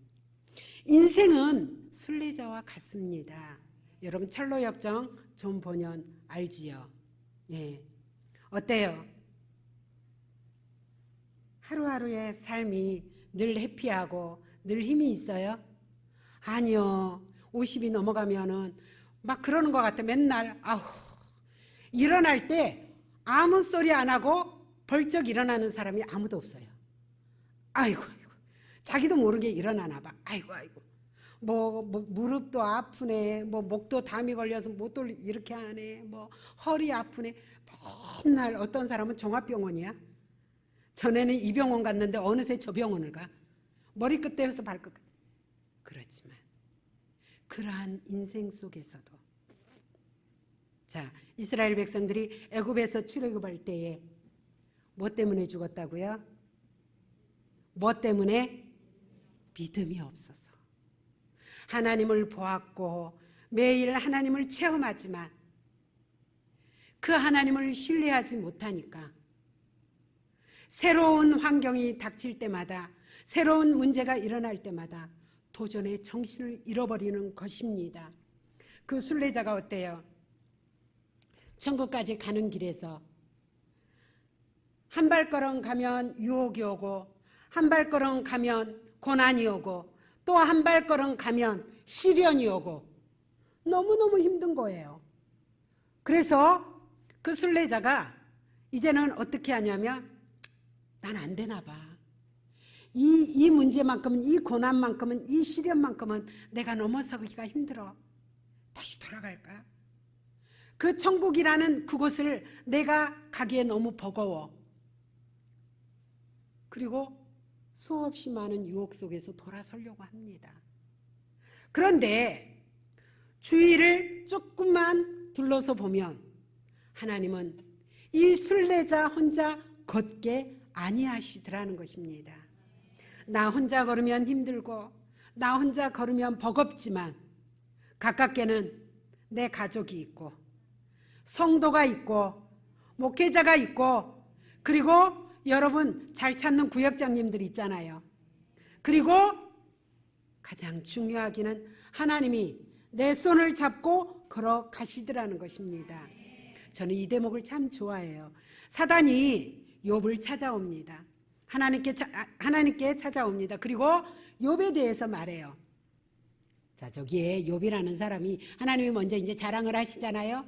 Speaker 1: 인생은 순례자와 같습니다. 여러분 철로역정 존 본연 알지요? 예. 어때요? 하루하루의 삶이 늘 해피하고 늘 힘이 있어요? 아니요. 50이 넘어가면은 막 그러는 것 같아. 맨날 일어날 때 아무 소리 안 하고 벌쩍 일어나는 사람이 아무도 없어요. 아이고 자기도 모르게 일어나나 봐. 아이고 뭐 무릎도 아프네, 뭐 목도 담이 걸려서 못 돌리 이렇게 하네, 뭐 허리 아프네. 맨날 어떤 사람은 종합병원이야. 전에는 이 병원 갔는데 어느새 저 병원을 가. 머리끝에서 발끝까지. 그렇지만 그러한 인생 속에서도 자, 이스라엘 백성들이 애굽에서 출애굽할 때에 뭐 때문에 죽었다고요? 뭐 때문에? 믿음이 없어서. 하나님을 보았고 매일 하나님을 체험하지만 그 하나님을 신뢰하지 못하니까 새로운 환경이 닥칠 때마다 새로운 문제가 일어날 때마다 도전의 정신을 잃어버리는 것입니다. 그 순례자가 어때요? 천국까지 가는 길에서 한 발걸음 가면 유혹이 오고 한 발걸음 가면 고난이 오고 또 한 발걸음 가면 시련이 오고 너무너무 힘든 거예요. 그래서 그 순례자가 이제는 어떻게 하냐면 난 안 되나 봐. 이 문제만큼은, 이 고난만큼은, 이 시련만큼은 내가 넘어서기가 힘들어. 다시 돌아갈까? 그 천국이라는 그곳을 내가 가기에 너무 버거워. 그리고 수없이 많은 유혹 속에서 돌아서려고 합니다. 그런데 주위를 조금만 둘러서 보면 하나님은 이 순례자 혼자 걷게 아니하시더라는 것입니다. 나 혼자 걸으면 힘들고 나 혼자 걸으면 버겁지만 가깝게는 내 가족이 있고 성도가 있고 목회자가 있고 그리고 여러분 잘 찾는 구역장님들 있잖아요. 그리고 가장 중요하기는 하나님이 내 손을 잡고 걸어가시더라는 것입니다. 저는 이 대목을 참 좋아해요. 사단이 욥을 찾아옵니다. 하나님께 찾아옵니다. 그리고 욥에 대해서 말해요. 자, 저기에 욥이라는 사람이 하나님이 먼저 이제 자랑을 하시잖아요.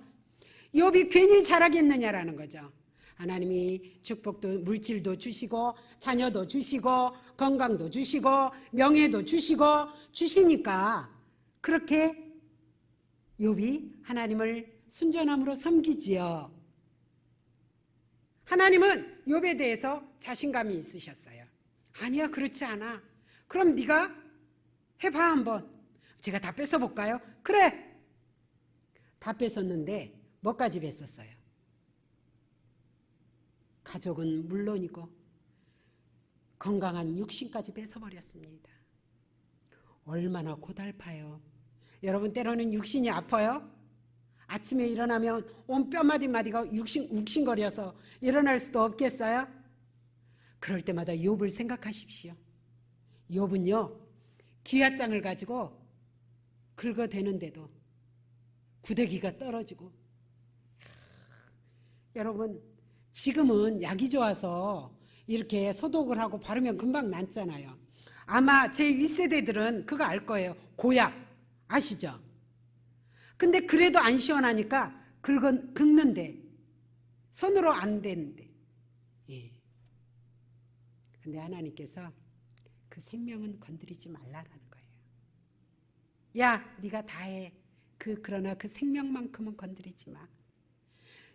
Speaker 1: 욥이 괜히 잘하겠느냐라는 거죠. 하나님이 축복도 물질도 주시고 자녀도 주시고 건강도 주시고 명예도 주시니까 그렇게 욥이 하나님을 순전함으로 섬기지요. 하나님은 욥에 대해서 자신감이 있으셨어요. 아니야, 그렇지 않아. 그럼 네가 해봐 한번. 제가 다 뺏어볼까요? 그래. 다 뺏었는데 뭐까지 뺏었어요? 가족은 물론이고 건강한 육신까지 뺏어버렸습니다. 얼마나 고달파요. 여러분 때로는 육신이 아파요. 아침에 일어나면 온 뼈마디마디가 욱신거려서 일어날 수도 없겠어요? 그럴 때마다 욥을 생각하십시오. 욥은요 기아장을 가지고 긁어대는데도 구데기가 떨어지고 여러분 지금은 약이 좋아서 이렇게 소독을 하고 바르면 금방 낫잖아요. 아마 제 윗세대들은 그거 알 거예요. 고약 아시죠? 근데 그래도 안 시원하니까 긁는데 손으로 안 되는데 예. 근데 하나님께서 그 생명은 건드리지 말라라는 거예요. 야 네가 다 해. 그러나 그 생명만큼은 건드리지 마.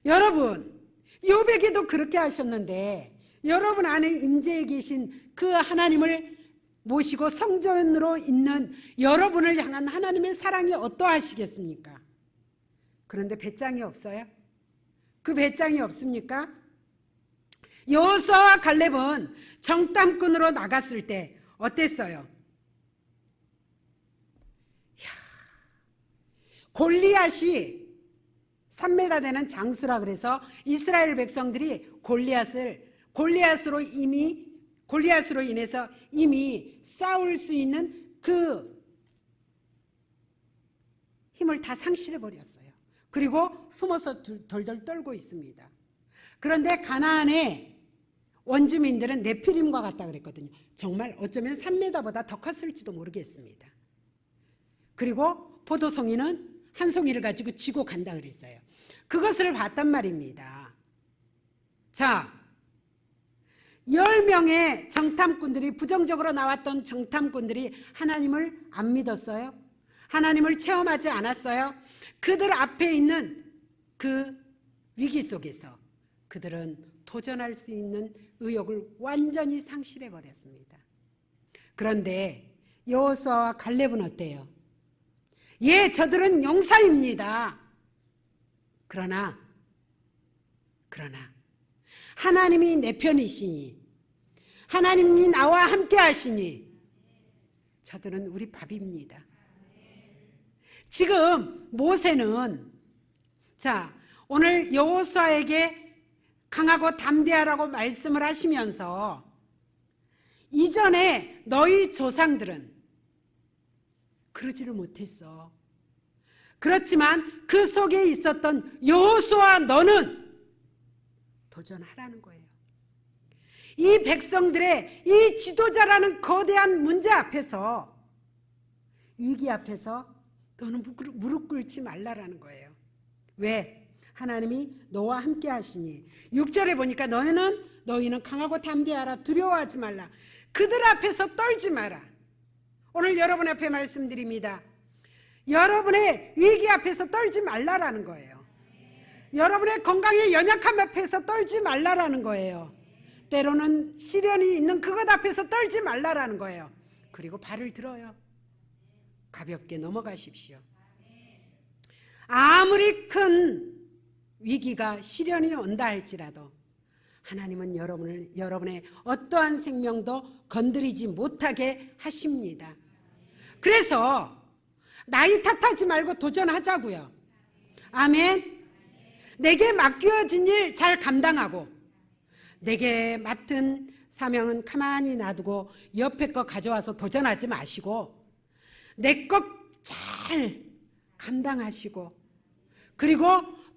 Speaker 1: 여러분 요백에도 그렇게 하셨는데 여러분 안에 임재해 계신 그 하나님을 모시고 성전으로 있는 여러분을 향한 하나님의 사랑이 어떠하시겠습니까? 그런데 배짱이 없어요? 그 배짱이 없습니까? 여호수아와 갈렙은 정탐꾼으로 나갔을 때 어땠어요? 골리앗이 3m 되는 장수라 그래서 이스라엘 백성들이 골리앗으로 인해서 이미 싸울 수 있는 그 힘을 다 상실해 버렸어요. 그리고 숨어서 덜덜 떨고 있습니다. 그런데 가나안의 원주민들은 네피림과 같다 그랬거든요. 정말 어쩌면 3m보다 더 컸을지도 모르겠습니다. 그리고 포도송이는 한 송이를 가지고 쥐고 간다 그랬어요. 그것을 봤단 말입니다. 자, 10명의 정탐꾼들이, 부정적으로 나왔던 정탐꾼들이 하나님을 안 믿었어요? 하나님을 체험하지 않았어요? 그들 앞에 있는 그 위기 속에서 그들은 도전할 수 있는 의욕을 완전히 상실해 버렸습니다. 그런데 여호수아와 갈렙은 어때요? 예, 저들은 용사입니다. 그러나 하나님이 내 편이시니, 하나님이 나와 함께 하시니 저들은 우리 밥입니다. 지금 모세는, 자, 오늘 여호수아에게 강하고 담대하라고 말씀을 하시면서 이전에 너희 조상들은 그러지를 못했어. 그렇지만 그 속에 있었던 여호수아 너는 도전하라는 거예요. 이 백성들의 이 지도자라는 거대한 문제 앞에서, 위기 앞에서 너는 무릎 꿇지 말라라는 거예요. 왜? 하나님이 너와 함께 하시니. 6절에 보니까 너희는 강하고 담대하라. 두려워하지 말라. 그들 앞에서 떨지 마라. 오늘 여러분 앞에 말씀드립니다. 여러분의 위기 앞에서 떨지 말라라는 거예요. 여러분의 건강의 연약함 앞에서 떨지 말라라는 거예요. 때로는 시련이 있는 그것 앞에서 떨지 말라라는 거예요. 그리고 발을 들어요. 가볍게 넘어가십시오. 아무리 큰 위기가, 시련이 온다 할지라도 하나님은 여러분의 어떠한 생명도 건드리지 못하게 하십니다. 그래서 나이 탓하지 말고 도전하자고요. 아멘. 내게 맡겨진 일 잘 감당하고, 내게 맡은 사명은 가만히 놔두고 옆에 거 가져와서 도전하지 마시고 내 것 잘 감당하시고, 그리고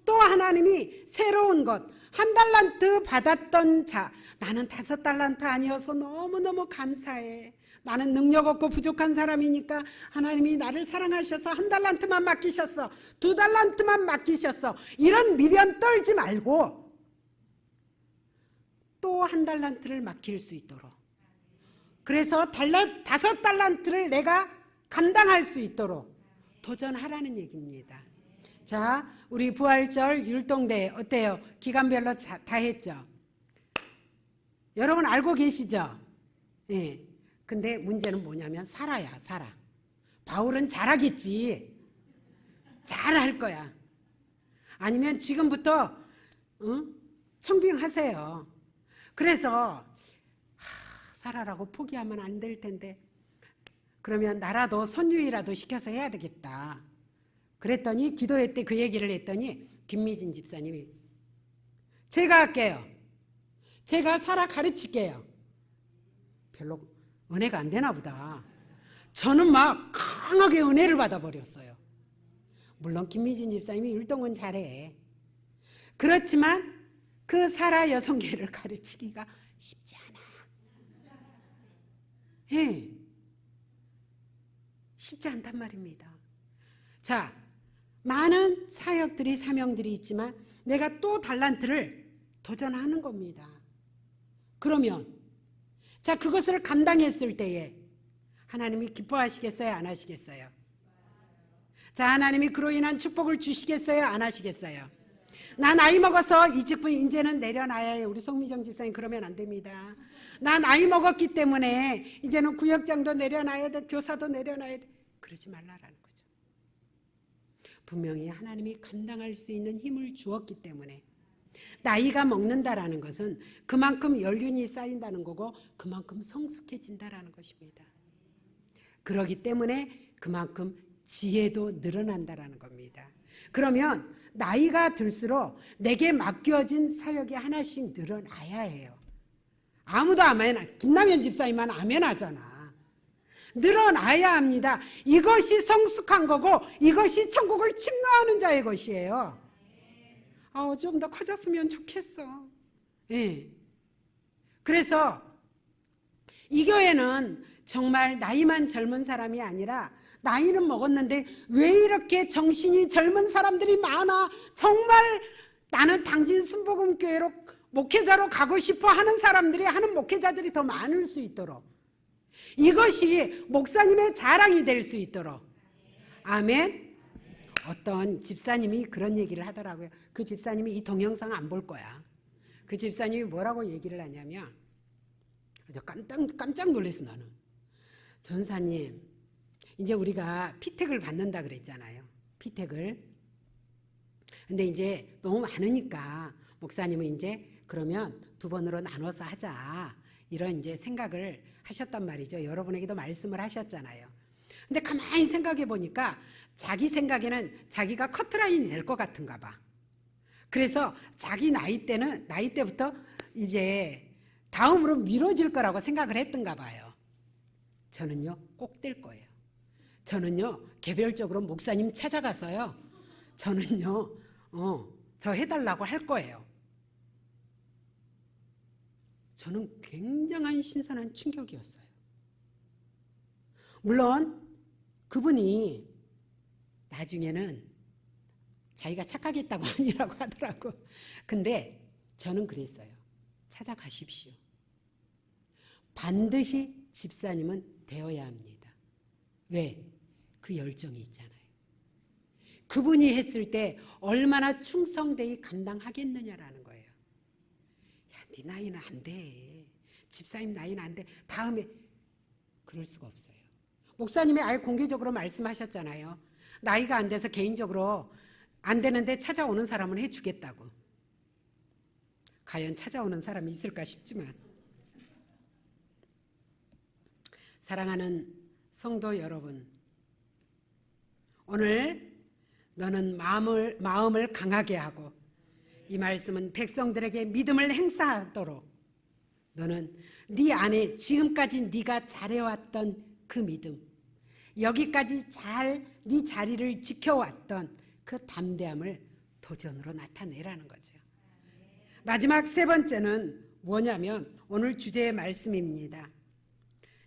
Speaker 1: 또 하나님이 새로운 것, 1달란트 받았던 자, 나는 5달란트 아니어서 너무너무 감사해. 나는 능력 없고 부족한 사람이니까 하나님이 나를 사랑하셔서 1달란트만 맡기셨어. 2달란트만 맡기셨어. 이런 미련 떨지 말고 또 1달란트를 맡길 수 있도록, 그래서 5달란트를 내가 감당할 수 있도록 도전하라는 얘기입니다. 자, 우리 부활절 율동대회 어때요? 기간별로 다 했죠? 여러분 알고 계시죠? 예. 근데 문제는 뭐냐면 살아. 바울은 잘하겠지. 잘할 거야. 아니면 지금부터 청빙하세요. 그래서 살아라고 포기하면 안 될 텐데, 그러면 나라도 손유이라도 시켜서 해야 되겠다. 그랬더니 기도회 때 그 얘기를 했더니 김미진 집사님이 제가 할게요. 제가 살아 가르칠게요. 별로 은혜가 안 되나 보다. 저는 막 강하게 은혜를 받아버렸어요. 물론 김미진 집사님이 율동은 잘해. 그렇지만 그 사라 여성계를 가르치기가 쉽지 않아. 예. 쉽지 않단 말입니다. 자, 많은 사역들이, 사명들이 있지만 내가 또 달란트를 도전하는 겁니다. 그러면 자, 그것을 감당했을 때에 하나님이 기뻐하시겠어요? 안 하시겠어요? 자, 하나님이 그로 인한 축복을 주시겠어요? 안 하시겠어요? 나 나이 먹어서 이 직분 이제는 내려놔야 해. 우리 송미정 집사님 그러면 안 됩니다. 나 나이 먹었기 때문에 이제는 구역장도 내려놔야 돼. 교사도 내려놔야 돼. 그러지 말라라는 거죠. 분명히 하나님이 감당할 수 있는 힘을 주었기 때문에 나이가 먹는다라는 것은 그만큼 연륜이 쌓인다는 거고 그만큼 성숙해진다라는 것입니다. 그렇기 때문에 그만큼 지혜도 늘어난다라는 겁니다. 그러면 나이가 들수록 내게 맡겨진 사역이 하나씩 늘어나야 해요. 아무도 아멘, 김남현 집사님만 아멘 하잖아. 늘어나야 합니다. 이것이 성숙한 거고 이것이 천국을 침노하는 자의 것이에요. 좀 더 커졌으면 좋겠어. 예. 그래서 이 교회는 정말 나이만 젊은 사람이 아니라 나이는 먹었는데 왜 이렇게 정신이 젊은 사람들이 많아? 정말 나는 당진 순복음교회로 목회자로 가고 싶어 하는 사람들이 하는 목회자들이 더 많을 수 있도록 이것이 목사님의 자랑이 될 수 있도록 아멘. 어떤 집사님이 그런 얘기를 하더라고요. 그 집사님이 이 동영상 안 볼 거야. 그 집사님이 뭐라고 얘기를 하냐면 깜짝 놀랐어 나는. 전사님 이제 우리가 피택을 받는다 그랬잖아요. 피택을. 근데 이제 너무 많으니까 목사님은 이제 그러면 두 번으로 나눠서 하자. 이런 이제 생각을 하셨단 말이죠. 여러분에게도 말씀을 하셨잖아요. 근데 가만히 생각해 보니까 자기 생각에는 자기가 커트라인이 될 것 같은가 봐. 그래서 자기 나이 때부터 이제 다음으로 미뤄질 거라고 생각을 했던가 봐요. 저는요, 꼭 될 거예요. 저는요, 개별적으로 목사님 찾아가서요, 저는요, 저 해달라고 할 거예요. 저는 굉장한 신선한 충격이었어요. 물론 그분이 나중에는 자기가 착하겠다고 아니라고 하더라고. 근데 저는 그랬어요. 찾아가십시오. 반드시 집사님은 되어야 합니다. 왜? 그 열정이 있잖아요. 그분이 했을 때 얼마나 충성되이 감당하겠느냐라는 거예요. 야, 네 나이는 안 돼. 집사님 나이는 안 돼. 다음에 그럴 수가 없어요. 목사님이 아예 공개적으로 말씀하셨잖아요. 나이가 안 돼서 개인적으로 안 되는데 찾아오는 사람은 해주겠다고. 과연 찾아오는 사람이 있을까 싶지만 사랑하는 성도 여러분, 오늘 너는 마음을 강하게 하고 이 말씀은 백성들에게 믿음을 행사하도록 너는 네 안에 지금까지 네가 잘해왔던 그 믿음, 여기까지 잘 네 자리를 지켜왔던 그 담대함을 도전으로 나타내라는 거죠. 마지막 세 번째는 뭐냐면 오늘 주제의 말씀입니다.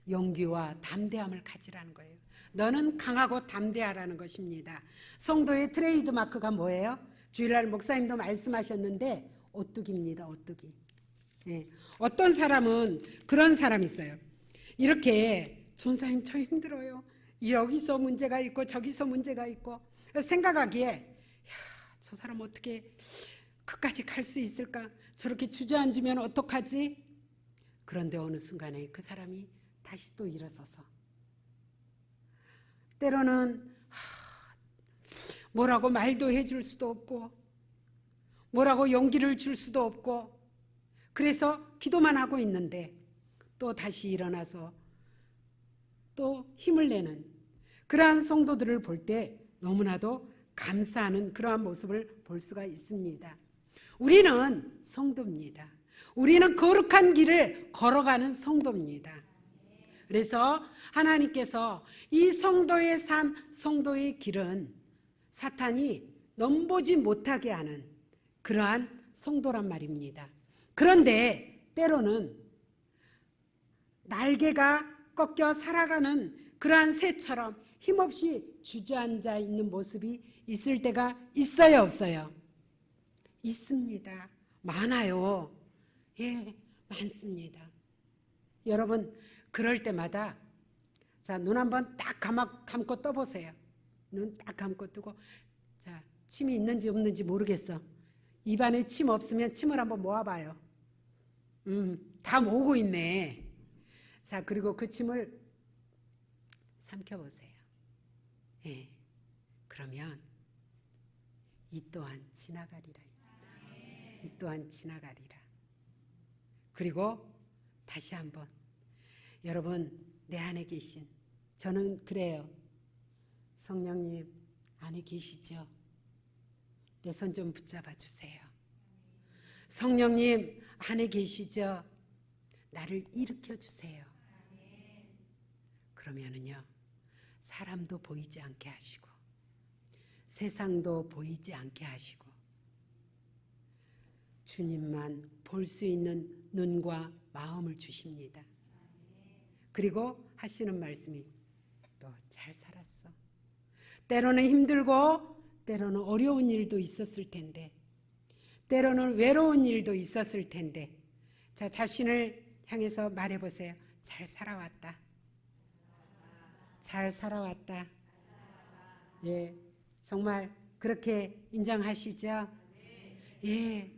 Speaker 1: 용기와 담대함을 가지라는 거예요. 너는 강하고 담대하라는 것입니다. 성도의 트레이드 마크가 뭐예요? 주일날 목사님도 말씀하셨는데 오뚜기입니다. 오뚜기. 네. 어떤 사람은 그런 사람이 있어요. 이렇게 전사님 저 힘들어요. 여기서 문제가 있고 저기서 문제가 있고 생각하기에 저 사람 어떻게 끝까지 갈 수 있을까? 저렇게 주저앉으면 어떡하지? 그런데 어느 순간에 그 사람이 다시 또 일어서서 때로는 뭐라고 말도 해줄 수도 없고 뭐라고 용기를 줄 수도 없고 그래서 기도만 하고 있는데 또 다시 일어나서 또 힘을 내는 그러한 성도들을 볼 때 너무나도 감사하는 그러한 모습을 볼 수가 있습니다. 우리는 성도입니다. 우리는 거룩한 길을 걸어가는 성도입니다. 그래서 하나님께서 이 성도의 삶, 성도의 길은 사탄이 넘보지 못하게 하는 그러한 성도란 말입니다. 그런데 때로는 날개가 꺾여 살아가는 그러한 새처럼 힘없이 주저앉아 있는 모습이 있을 때가 있어요, 없어요? 있습니다. 많아요. 예, 많습니다. 여러분, 그럴 때마다 자, 눈 한번 딱 감고 떠보세요. 눈 딱 감고 뜨고 자, 침이 있는지 없는지 모르겠어. 입안에 침 없으면 침을 한번 모아봐요. 다 모으고 있네. 자, 그리고 그 침을 삼켜보세요. 예. 그러면 이 또한 지나가리라. 이 또한 지나가리라. 그리고 다시 한번 여러분 내 안에 계신, 저는 그래요. 성령님 안에 계시죠? 내 손 좀 붙잡아 주세요. 성령님 안에 계시죠? 나를 일으켜 주세요. 그러면은요, 사람도 보이지 않게 하시고 세상도 보이지 않게 하시고 주님만 볼 수 있는 눈과 마음을 주십니다. 그리고 하시는 말씀이 또 잘 살았어. 때로는 힘들고 때로는 어려운 일도 있었을 텐데, 때로는 외로운 일도 있었을 텐데, 자, 자신을 향해서 말해보세요. 잘 살아왔다. 잘 살아왔다. 예, 정말 그렇게 인정하시죠? 예,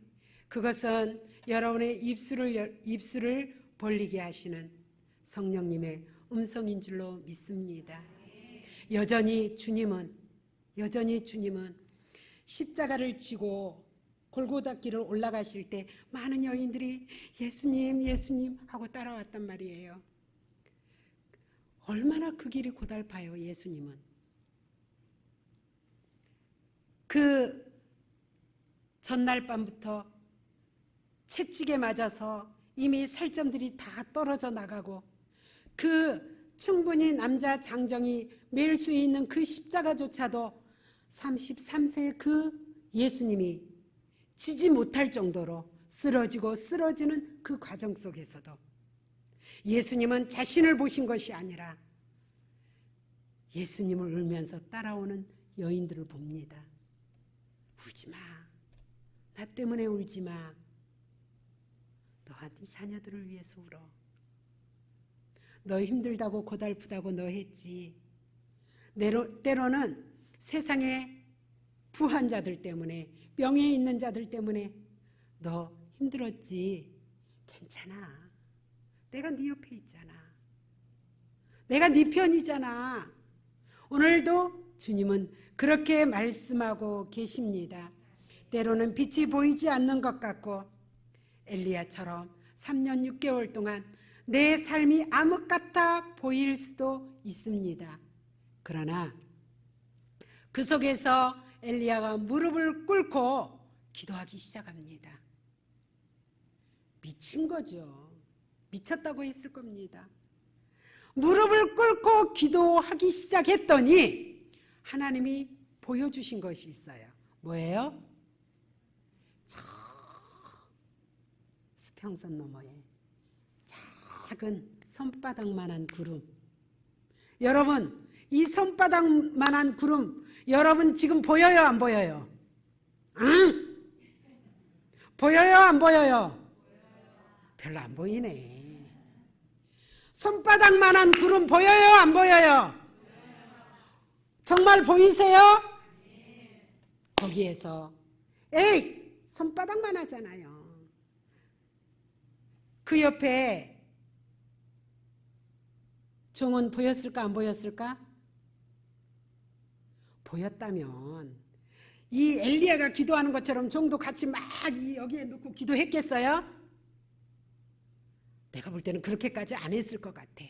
Speaker 1: 그것은 여러분의 입술을 벌리게 하시는 성령님의 음성인 줄로 믿습니다. 여전히 주님은 십자가를 지고 골고다길을 올라가실 때 많은 여인들이 예수님, 예수님 하고 따라왔단 말이에요. 얼마나 그 길이 고달파요, 예수님은. 그 전날 밤부터 채찍에 맞아서 이미 살점들이 다 떨어져 나가고 그 충분히 남자 장정이 매일 수 있는 그 십자가조차도 33세의 그 예수님이 지지 못할 정도로 쓰러지는 그 과정 속에서도 예수님은 자신을 보신 것이 아니라 예수님을 울면서 따라오는 여인들을 봅니다. 울지 마. 나 때문에 울지 마. 너와 네 자녀들을 위해서 울어. 너 힘들다고 고달프다고 너 했지. 때로는 세상의 부한 자들 때문에, 명예 있는 자들 때문에 너 힘들었지. 괜찮아. 내가 네 옆에 있잖아. 내가 네 편이잖아. 오늘도 주님은 그렇게 말씀하고 계십니다. 때로는 빛이 보이지 않는 것 같고 엘리야처럼 3년 6개월 동안 내 삶이 암흑 같아 보일 수도 있습니다. 그러나 그 속에서 엘리야가 무릎을 꿇고 기도하기 시작합니다. 미친 거죠. 미쳤다고 했을 겁니다. 무릎을 꿇고 기도하기 시작했더니 하나님이 보여주신 것이 있어요. 뭐예요? 저 수평선 너머에 작은 손바닥만한 구름. 여러분, 이 손바닥만한 구름 여러분 지금 보여요, 안 보여요? 응? 보여요, 안 보여요? 별로 안 보이네. 손바닥만한 구름 보여요, 안 보여요? 정말 보이세요? 거기에서 에이! 손바닥만 하잖아요. 그 옆에 종은 보였을까, 안 보였을까? 보였다면 이 엘리야가 기도하는 것처럼 종도 같이 막 여기에 놓고 기도했겠어요? 내가 볼 때는 그렇게까지 안 했을 것 같아.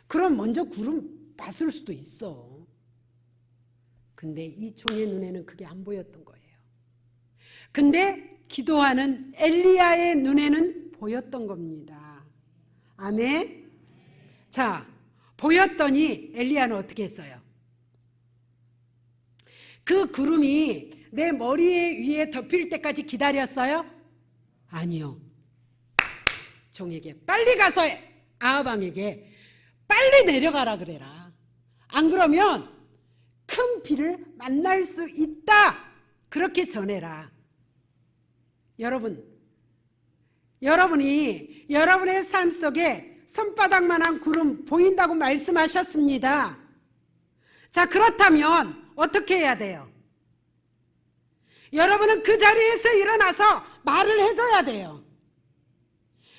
Speaker 1: 그럼 먼저 구름 봤을 수도 있어. 근데 이 종의 눈에는 그게 안 보였던 거예요. 근데 기도하는 엘리야의 눈에는 보였던 겁니다. 아멘. 자, 보였더니 엘리야는 어떻게 했어요? 그 구름이 내 머리 위에 덮일 때까지 기다렸어요? 아니요. 종에게 빨리 가서 아하방에게 빨리 내려가라 그래라. 안 그러면 큰 비를 만날 수 있다. 그렇게 전해라. 여러분이 여러분의 삶 속에 손바닥만한 구름 보인다고 말씀하셨습니다. 자, 그렇다면 어떻게 해야 돼요? 여러분은 그 자리에서 일어나서 말을 해줘야 돼요.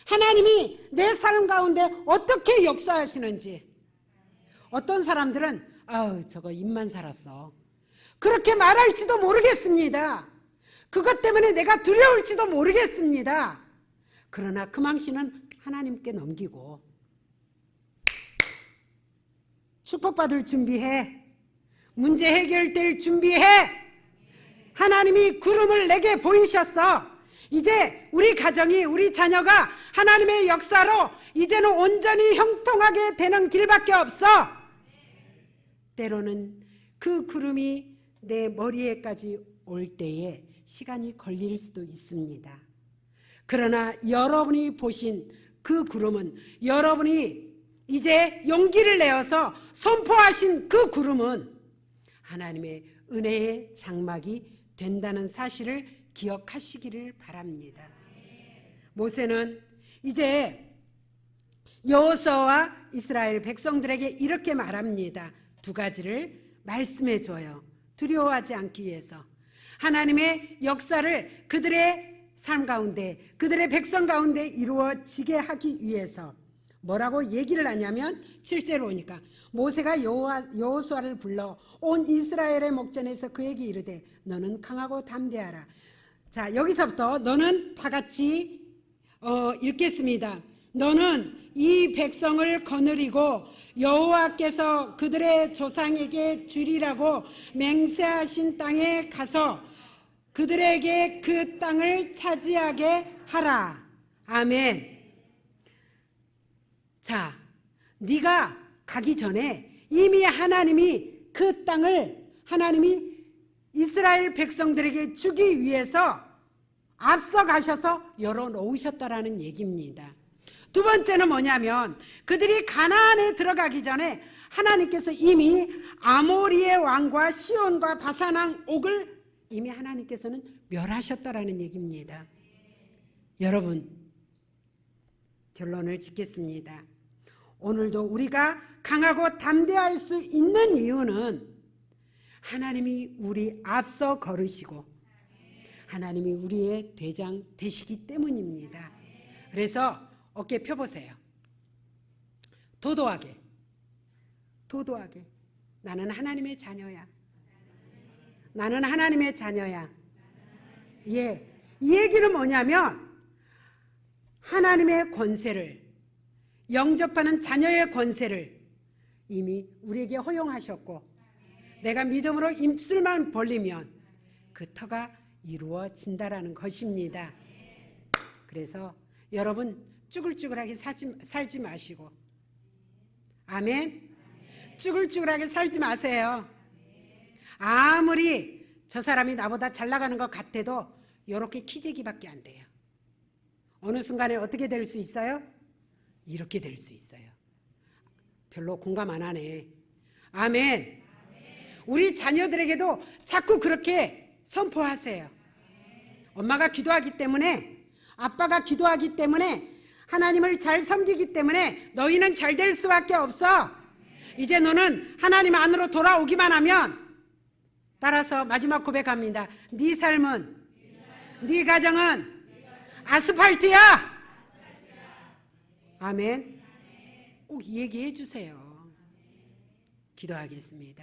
Speaker 1: 하나님이 내 삶 가운데 어떻게 역사하시는지. 어떤 사람들은 아우 저거 입만 살았어, 그렇게 말할지도 모르겠습니다. 그것 때문에 내가 두려울지도 모르겠습니다. 그러나 그 망신은 하나님께 넘기고 축복받을 준비해. 문제 해결될 준비해. 하나님이 구름을 내게 보이셨어. 이제 우리 가정이, 우리 자녀가 하나님의 역사로 이제는 온전히 형통하게 되는 길밖에 없어. 때로는 그 구름이 내 머리에까지 올 때에 시간이 걸릴 수도 있습니다. 그러나 여러분이 보신 그 구름은, 여러분이 이제 용기를 내어서 선포하신 그 구름은 하나님의 은혜의 장막이 된다는 사실을 기억하시기를 바랍니다. 모세는 이제 여호수아와 이스라엘 백성들에게 이렇게 말합니다. 두 가지를 말씀해 줘요. 두려워하지 않기 위해서, 하나님의 역사를 그들의 삶 가운데, 그들의 백성 가운데 이루어지게 하기 위해서 뭐라고 얘기를 하냐면 7절로 오니까 모세가 여호수아를 불러 온 이스라엘의 목전에서 그에게 이르되 너는 강하고 담대하라. 자, 여기서부터 너는 다 같이 읽겠습니다. 너는 이 백성을 거느리고 여호와께서 그들의 조상에게 주리라고 맹세하신 땅에 가서 그들에게 그 땅을 차지하게 하라. 아멘. 자, 네가 가기 전에 이미 하나님이 그 땅을, 하나님이 이스라엘 백성들에게 주기 위해서 앞서 가셔서 열어놓으셨다라는 얘기입니다. 두 번째는 뭐냐면 그들이 가나안에 들어가기 전에 하나님께서 이미 아모리의 왕과 시온과 바산왕 옥을 이미 하나님께서는 멸하셨다라는 얘기입니다. 여러분, 결론을 짓겠습니다. 오늘도 우리가 강하고 담대할 수 있는 이유는 하나님이 우리 앞서 걸으시고 하나님이 우리의 대장 되시기 때문입니다. 그래서 어깨 펴보세요. 도도하게, 도도하게. 나는 하나님의 자녀야. 나는 하나님의 자녀야. 예, 이 얘기는 뭐냐면 하나님의 권세를, 영접하는 자녀의 권세를 이미 우리에게 허용하셨고 내가 믿음으로 입술만 벌리면 그 터가 이루어진다라는 것입니다. 그래서 여러분 쭈글쭈글하게 살지 마시고, 아멘. 쭈글쭈글하게 살지 마세요. 아무리 저 사람이 나보다 잘 나가는 것 같아도 이렇게 키재기밖에 안 돼요. 어느 순간에 어떻게 될 수 있어요? 이렇게 될 수 있어요. 별로 공감 안 하네. 아멘. 우리 자녀들에게도 자꾸 그렇게 선포하세요. 엄마가 기도하기 때문에, 아빠가 기도하기 때문에, 하나님을 잘 섬기기 때문에 너희는 잘 될 수밖에 없어. 이제 너는 하나님 안으로 돌아오기만 하면. 따라서 마지막 고백합니다. 네 삶은, 네 가정은 아스팔트야. 아멘. 꼭 얘기해 주세요. 기도하겠습니다.